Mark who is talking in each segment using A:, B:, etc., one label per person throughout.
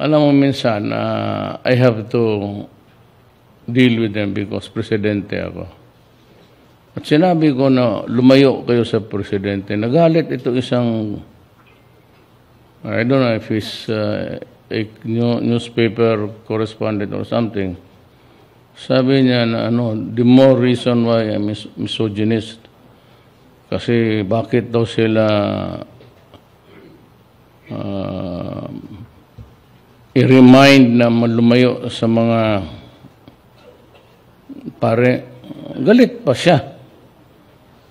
A: alam mo minsan, I have to deal with them because presidente ako. At sinabi ko na lumayo kayo sa presidente. Nagalit ito isang, I don't know if he's a newspaper correspondent or something. Sabi niya na the more reason why I'm misogynist. Kasi bakit daw sila i-remind na lumayo sa mga pare. Galit pa siya.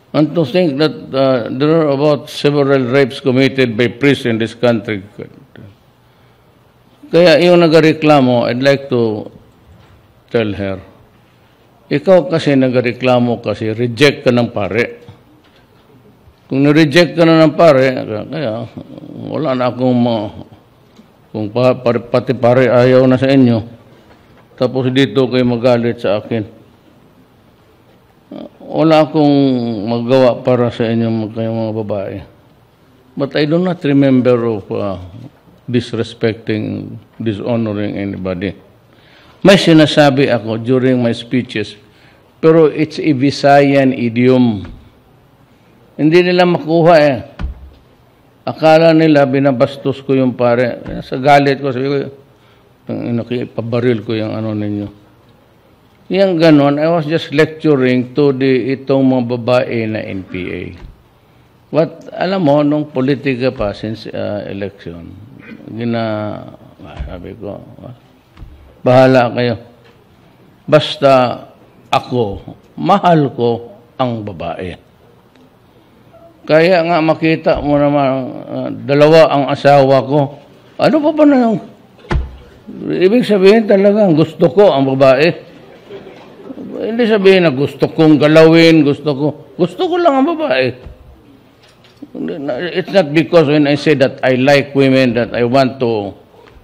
A: And to think that there are about several rapes committed by priests in this country. Kaya yung nagareklamo, I'd like to tell her, ikaw kasi nagareklamo kasi reject ka ng pare. Kung na-reject ka na ng pare, kaya wala na akong kung pati pare ayaw na sa inyo, tapos dito kayo magalit sa akin. Wala akong magawa para sa inyong mga babae. But I do not remember of disrespecting, dishonoring anybody. May sinasabi ako during my speeches, pero it's a Visayan idiom. Hindi nila makuha eh. Akala nila binabastos ko yung pare. Sa galit ko, sabi ko, pabaril ko yung ninyo. Yang ganon, I was just lecturing to itong mga babae na NPA. What, alam mo, nung politika pa since election, sabi ko, bahala kayo. Basta ako, mahal ko ang babae. Kaya nga makita mo naman, dalawa ang asawa ko. Ano pa ba na yung? Ibig sabihin talaga, gusto ko ang babae. Hindi sabihin na gusto kong galawin, gusto ko lang ang babae. It's not because when I say that I like women, that I want to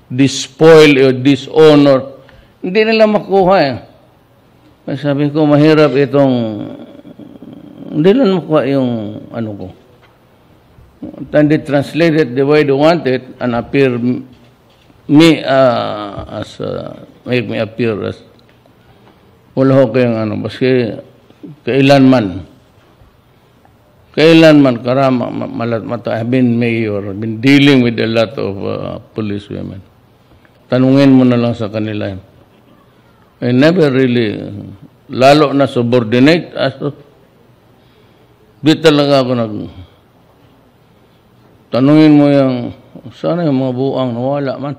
A: despoil or dishonor. Hindi nila makuha eh. Sabi ko, mahirap itong, hindi nila makuha yung ko. And they translate it the way they want it and appear me make me appear as wala ho kayong baski kailanman karama mata. I've been mayor, I've been dealing with a lot of police women. Tanungin mo na lang sa kanila. I never really, lalo na subordinate, di talaga ako tanungin mo yung, sana yung mga buang nawala man.